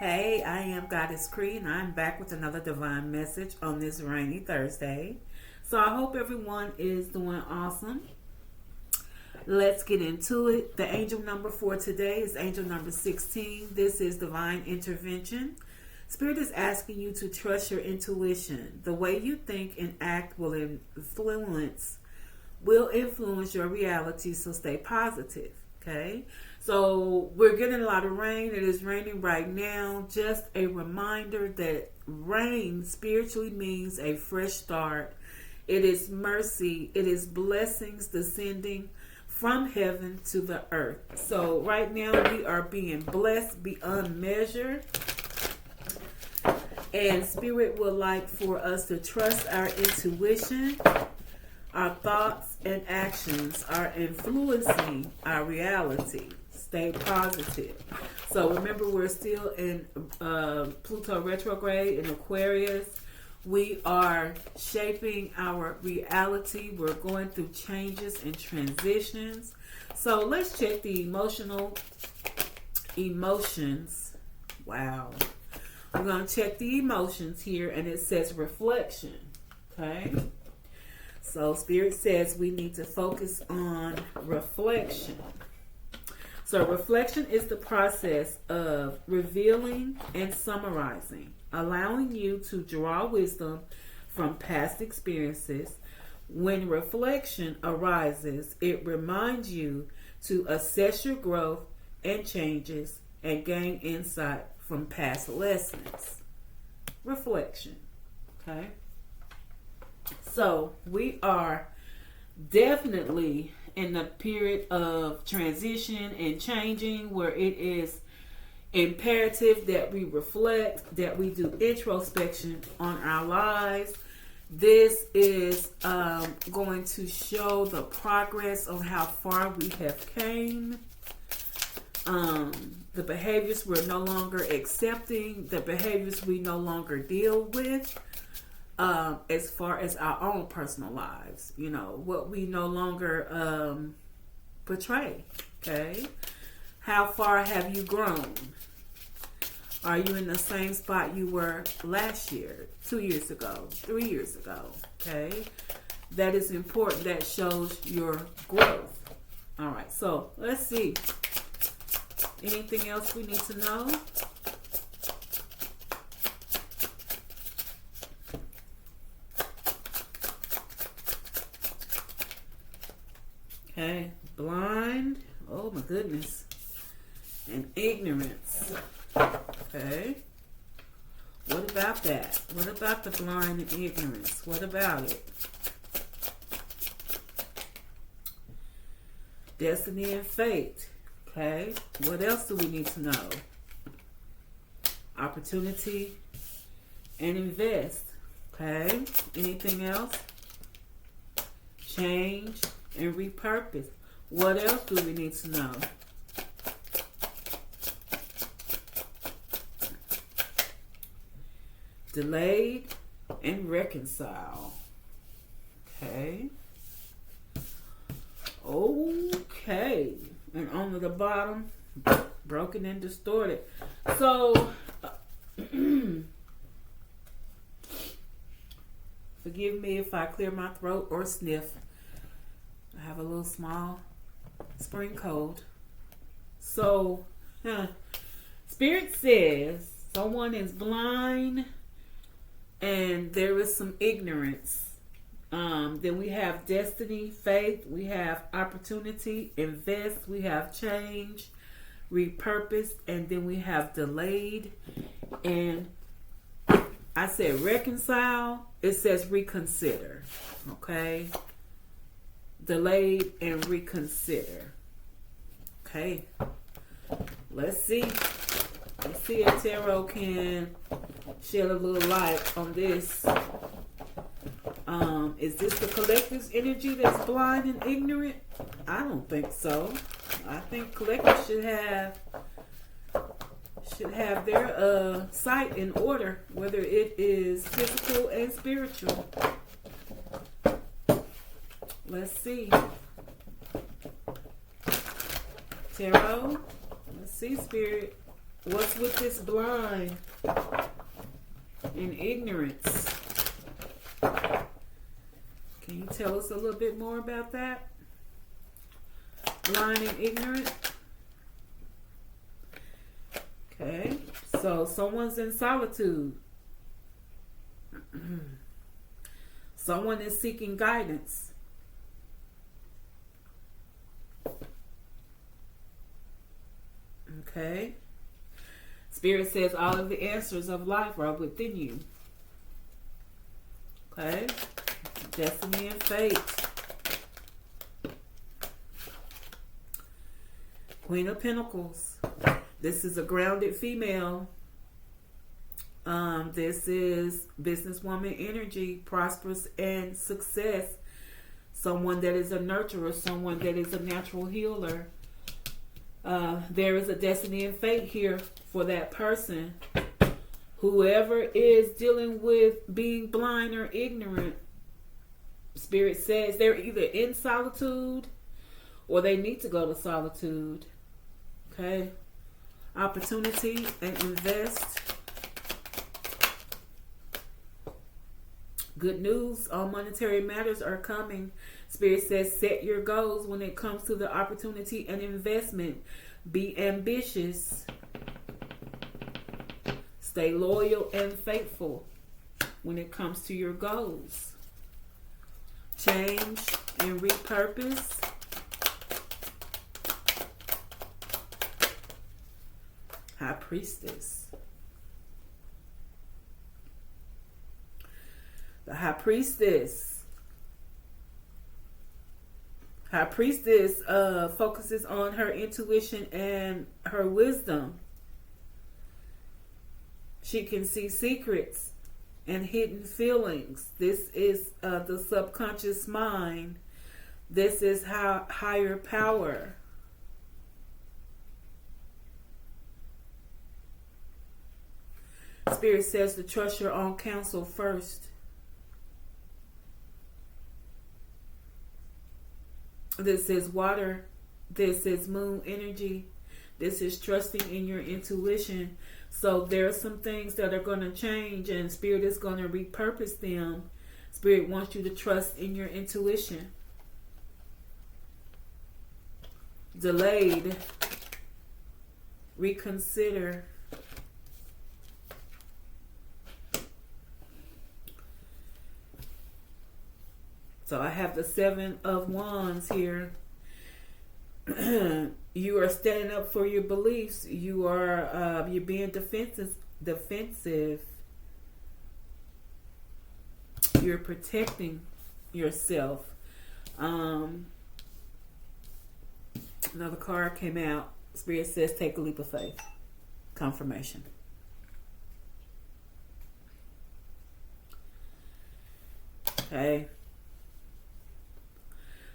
Hey, I am Goddess Cree, and I'm back with another divine message on this rainy Thursday. So I hope everyone is doing awesome. Let's get into it. The angel number for today is angel number 16. This is divine intervention. Spirit is asking you to trust your intuition. The way you think and act will influence your reality, so stay positive. Okay, so we're getting a lot of rain. It is raining right now. Just a reminder that rain spiritually means a fresh start. It is mercy. It is blessings descending from heaven to the earth. So right now we are being blessed beyond measure. And Spirit would like for us to trust our intuition. Our thoughts and actions are influencing our reality. Stay positive. So remember, we're still in Pluto retrograde in Aquarius. We are shaping our reality. We're going through changes and transitions. So let's check the emotions. Wow. We're going to check the emotions here, and it says reflection. Okay. So Spirit says we need to focus on reflection. So reflection is the process of revealing and summarizing, allowing you to draw wisdom from past experiences. When reflection arises, it reminds you to assess your growth and changes and gain insight from past lessons. Reflection. Okay? So we are definitely in the period of transition and changing, where it is imperative that we reflect, that we do introspection on our lives. This is going to show the progress on how far we have came. The behaviors we're no longer accepting, the behaviors we no longer deal with. As far as our own personal lives, what we no longer portray. Okay, how far have you grown? Are you in the same spot you were last year, 2 years ago, 3 years ago? Okay, that is important. That shows your growth. All right, so let's see. Anything else we need to know? Okay, blind. Oh my goodness. And ignorance. Okay. What about that? What about the blind and ignorance? What about it? Destiny and fate. Okay. What else do we need to know? Opportunity and invest. Okay. Anything else? Change and repurpose. What else do we need to know? Delayed and reconcile. Okay. Okay. And on the bottom, broken and distorted. So, forgive me if I clear my throat or sniff. I have a little small spring cold. So, Spirit says someone is blind and there is some ignorance. Then we have destiny, faith, we have opportunity, invest, we have change, repurpose, and then we have delayed. And I said reconcile, it says reconsider. Okay? Delayed and reconsider. Okay. Let's see. Let's see if Tarot can shed a little light on this. Is this the collective's energy that's blind and ignorant? I don't think so. I think collective should have their sight in order, whether it is physical and spiritual. Let's see. Tarot. Let's see, Spirit. What's with this blind and ignorance? Can you tell us a little bit more about that? Blind and ignorant. Okay, so someone's in solitude. Someone is seeking guidance. Okay. Spirit says all of the answers of life are within you. Okay. Destiny and fate. Queen of Pentacles. This is a grounded female. This is businesswoman energy, prosperous and success. Someone that is a nurturer, someone that is a natural healer. There is a destiny and fate here for that person. Whoever is dealing with being blind or ignorant, Spirit says they're either in solitude or they need to go to solitude. Okay. Opportunity and invest. Good news, all monetary matters are coming. Spirit says set your goals when it comes to the opportunity and investment. Be ambitious. Stay loyal and faithful when it comes to your goals. Change and repurpose. High Priestess. The High Priestess. High Priestess focuses on her intuition and her wisdom. She can see secrets and hidden feelings. This is the subconscious mind. This is how higher power. Spirit says to trust your own counsel first. This is water. This is moon energy. This is trusting in your intuition. So there are some things that are going to change and Spirit is going to repurpose them. Spirit wants you to trust in your intuition. Delayed. Reconsider. So I have the 7 of Wands here. You are standing up for your beliefs. You are you're being defensive. You're protecting yourself. Another card came out. Spirit says take a leap of faith. Confirmation. Okay.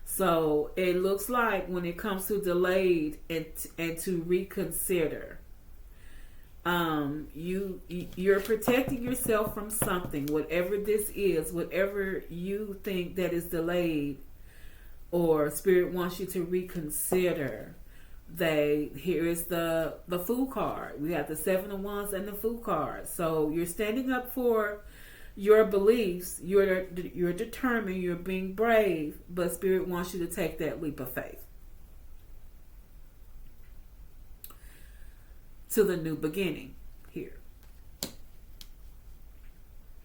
So it looks like when it comes to delayed and to reconsider, you're protecting yourself from something, whatever this is, whatever you think that is delayed, or Spirit wants you to reconsider. Here is the Fool card. We have the 7 of Wands and the Fool card. So you're standing up for your beliefs, you're determined, you're being brave, but Spirit wants you to take that leap of faith to the new beginning here.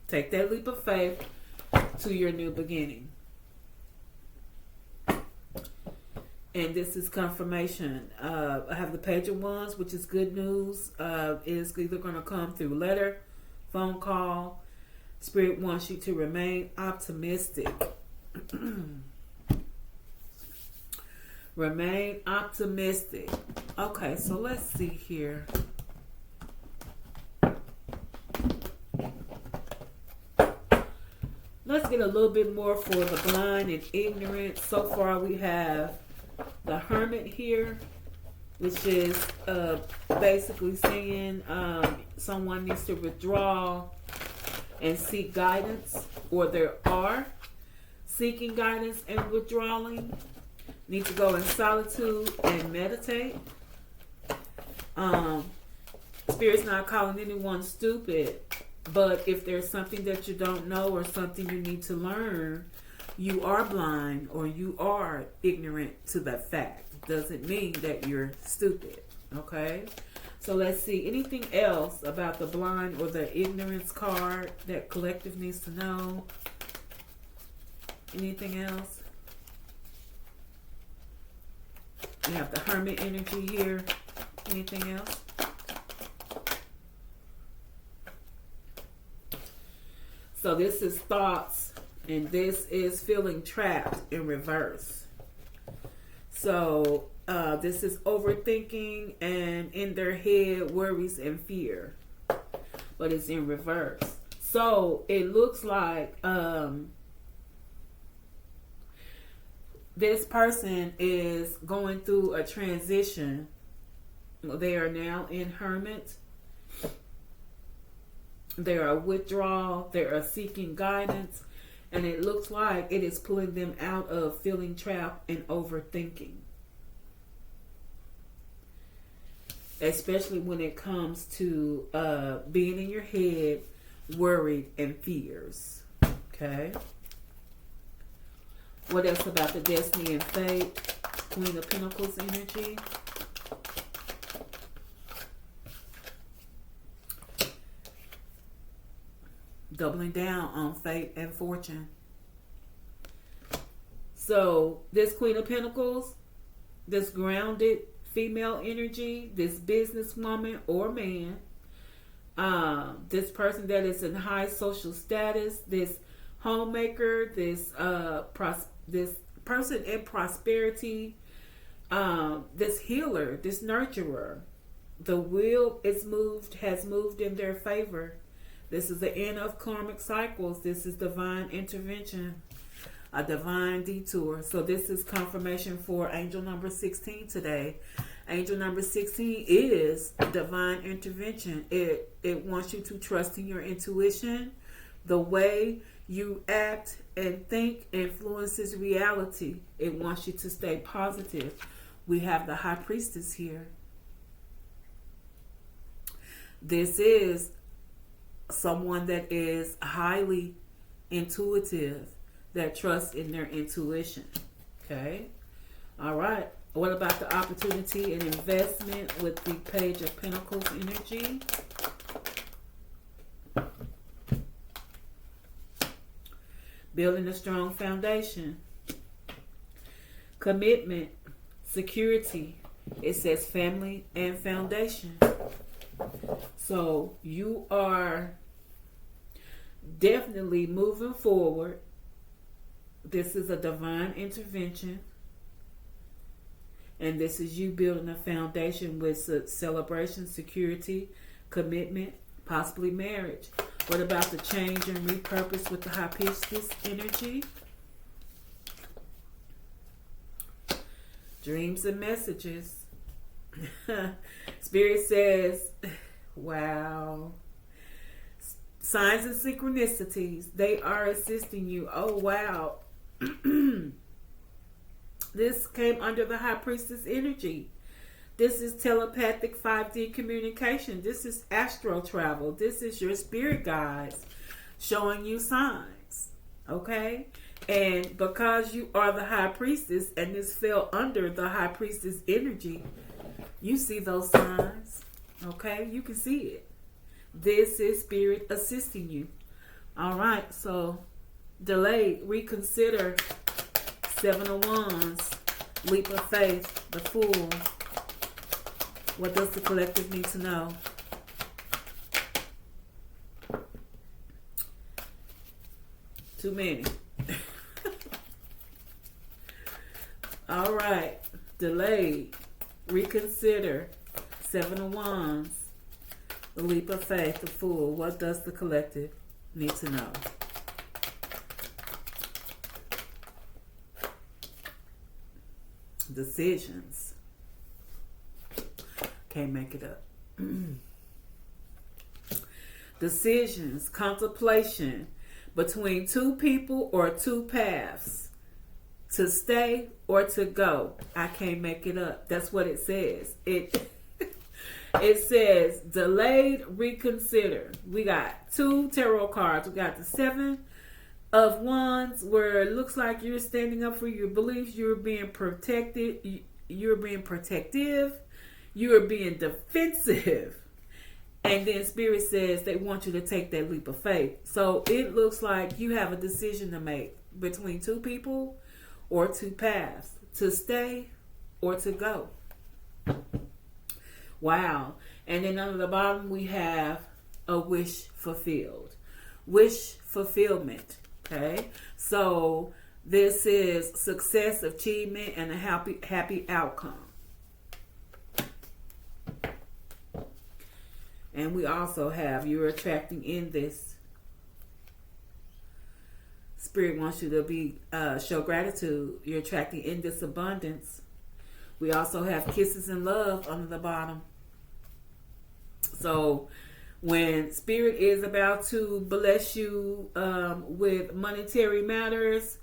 Take that leap of faith to your new beginning. And this is confirmation. I have the Page of Wands, which is good news. It is either going to come through letter, phone call. Spirit wants you to remain optimistic. Remain optimistic. Okay, so let's see here. Let's get a little bit more for the blind and ignorant. So far we have the Hermit here, which is basically saying someone needs to withdraw and seek guidance, or there are seeking guidance and withdrawing. Need to go in solitude and meditate. Spirit's not calling anyone stupid, but if there's something that you don't know or something you need to learn, you are blind or you are ignorant to that fact. Doesn't mean that you're stupid. Okay? So let's see. Anything else about the blind or the ignorance card that collective needs to know? Anything else? We have the Hermit energy here. Anything else? So this is thoughts, and this is feeling trapped in reverse. So this is overthinking and in their head worries and fear, but it's in reverse. So it looks like this person is going through a transition. They are now in Hermit. They are withdrawal. They are seeking guidance. And it looks like it is pulling them out of feeling trapped and overthinking. Especially when it comes to being in your head, worried, and fears. Okay? What else about the Destiny and Fate? Queen of Pentacles energy. Doubling down on fate and fortune. So this Queen of Pentacles, this grounded female energy, this businesswoman or man, this person that is in high social status, this homemaker, this person in prosperity, this healer, this nurturer, the wheel has moved in their favor. This is the end of karmic cycles. This is divine intervention, a divine detour. So this is confirmation for angel number 16 today. Angel number 16 is divine intervention. It wants you to trust in your intuition. The way you act and think influences reality. It wants you to stay positive. We have the High Priestess here. This is someone that is highly intuitive, that trusts in their intuition. Okay? All right. What about the opportunity and investment with the Page of Pentacles energy? Building a strong foundation. Commitment. Security. It says family and foundation. So you are definitely moving forward. This is a divine intervention. And this is you building a foundation with celebration, security, commitment, possibly marriage. What about the change and repurpose with the High Priestess energy? Dreams and messages. Spirit says, wow. Signs and synchronicities, they are assisting you. Oh, wow. This came under the High Priestess energy. This is telepathic 5D communication. This is astral travel. This is your spirit guides showing you signs. Okay? And because you are the High Priestess and this fell under the High Priestess energy, you see those signs. Okay? You can see it. This is spirit assisting you. All right. So, delay, reconsider, 7 of Wands, leap of faith, the Fool. What does the collective need to know? Too many. All right. Delayed. Reconsider. 7 of Wands. The leap of faith. The Fool. What does the collective need to know? Decisions. Can't make it up. Decisions. Contemplation between two people or two paths. To stay or to go. I can't make it up. That's what it says. It says delayed reconsider. We got 2 tarot cards. We got the 7 of Wands, where it looks like you're standing up for your beliefs. You're being protected. You're being protective. You're being defensive. And then Spirit says they want you to take that leap of faith. So it looks like you have a decision to make between 2 people or 2 paths, to stay or to go. Wow. And then under the bottom we have a wish fulfilled. Wish fulfillment. Okay. So this is success, achievement, and a happy outcome. And we also have you're attracting in this. Spirit wants you to be show gratitude. You're attracting in this abundance. We also have kisses and love under the bottom. So when Spirit is about to bless you with monetary matters,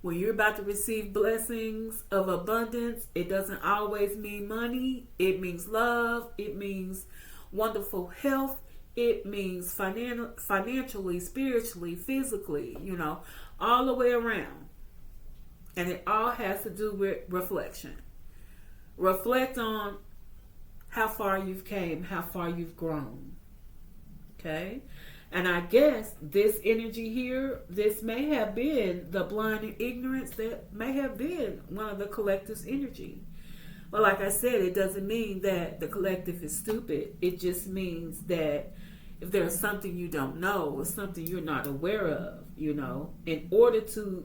when you're about to receive blessings of abundance, it doesn't always mean money. It means love. It means wonderful health. It means financially, spiritually, physically, all the way around. And it all has to do with reflection. Reflect on how far you've came, how far you've grown. Okay? And I guess this energy here, this may have been the blind and ignorance that may have been one of the collective's energy. But like I said, it doesn't mean that the collective is stupid. It just means that if there's something you don't know or something you're not aware of, in order to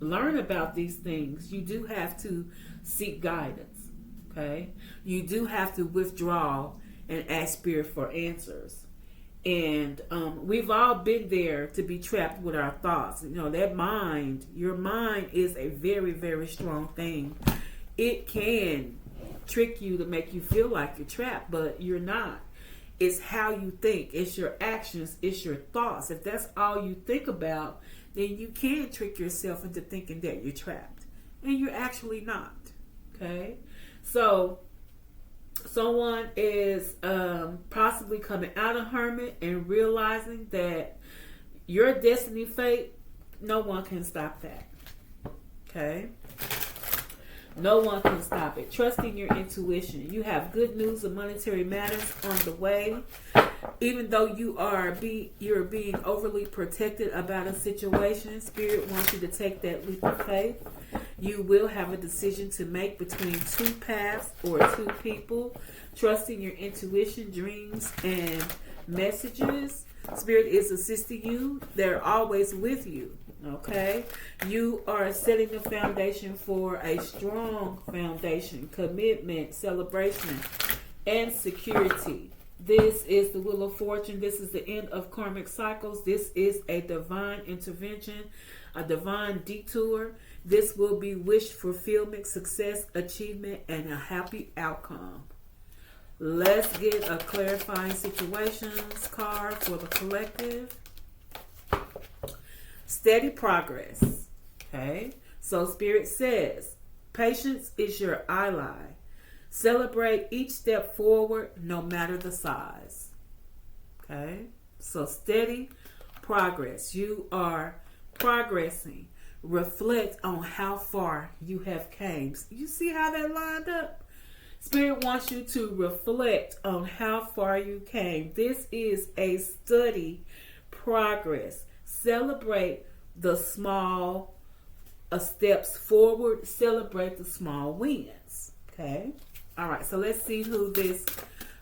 learn about these things, you do have to seek guidance. Okay? You do have to withdraw and ask Spirit for answers. And we've all been there to be trapped with our thoughts. That mind, your mind is a very, very strong thing. It can trick you to make you feel like you're trapped, but you're not. It's how you think. It's your actions. It's your thoughts. If that's all you think about, then you can trick yourself into thinking that you're trapped. And you're actually not. Okay? So, someone is possibly coming out of hermit and realizing that your destiny fate, no one can stop that. Okay? No one can stop it. Trusting your intuition. You have good news of monetary matters on the way. Even though you're being overly protected about a situation, Spirit wants you to take that leap of faith. You will have a decision to make between 2 paths or 2 people. Trusting your intuition, dreams, and messages. Spirit is assisting you. They're always with you. Okay? You are setting the foundation for a strong foundation, commitment, celebration, and security. This is the Wheel of Fortune. This is the end of karmic cycles. This is a divine intervention, a divine detour. This will be wish fulfillment, success, achievement, and a happy outcome. Let's get a clarifying situations card for the collective. Steady progress. Okay. So Spirit says, patience is your ally. Celebrate each step forward, no matter the size. Okay. So steady progress. You are progressing. Reflect on how far you have came. You see how that lined up? Spirit wants you to reflect on how far you came. This is a steady progress. Celebrate the small steps forward. Celebrate the small wins. Okay? All right, so let's see who this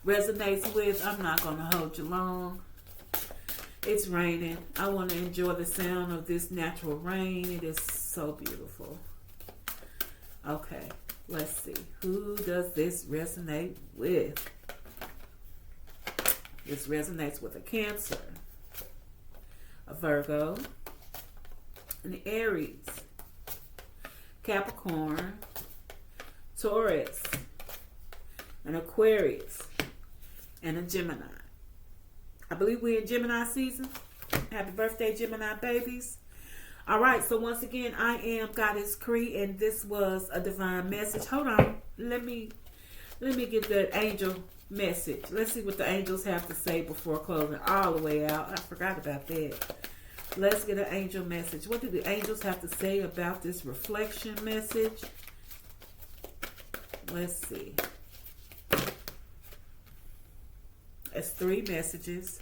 resonates with. I'm not going to hold you long. It's raining. I want to enjoy the sound of this natural rain. It is so beautiful. Okay, let's see. Who does this resonate with? This resonates with a Cancer, a Virgo, an Aries, Capricorn, Taurus, an Aquarius, and a Gemini. I believe we're in Gemini season. Happy birthday, Gemini babies. All right, so once again, I am Goddess Cree, and this was a divine message. Hold on. Let me get that angel message. Let's see what the angels have to say before closing all the way out. I forgot about that. Let's get an angel message. What do the angels have to say about this reflection message? Let's see. It's 3 messages.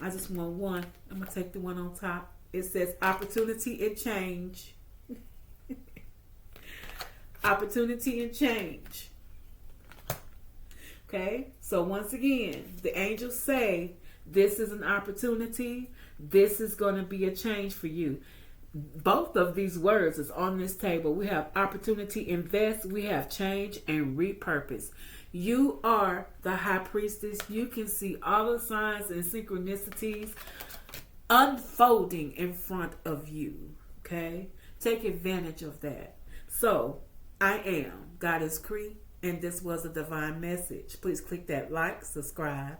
I just want one. I'm going to take the one on top. It says opportunity and change. Opportunity and change. Okay, so once again, the angels say this is an opportunity. This is going to be a change for you. Both of these words is on this table. We have opportunity, invest. We have change and repurpose. You are the high priestess. You can see all the signs and synchronicities unfolding in front of you. Okay, take advantage of that. So I am Goddess Cree, and this was a divine message. Please click that like, subscribe.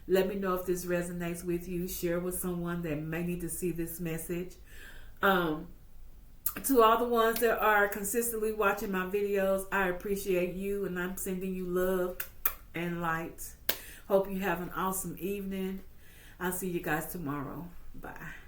Let me know if this resonates with you. Share with someone that may need to see this message. To all the ones that are consistently watching my videos, I appreciate you, and I'm sending you love and light. Hope you have an awesome evening. I'll see you guys tomorrow. Bye.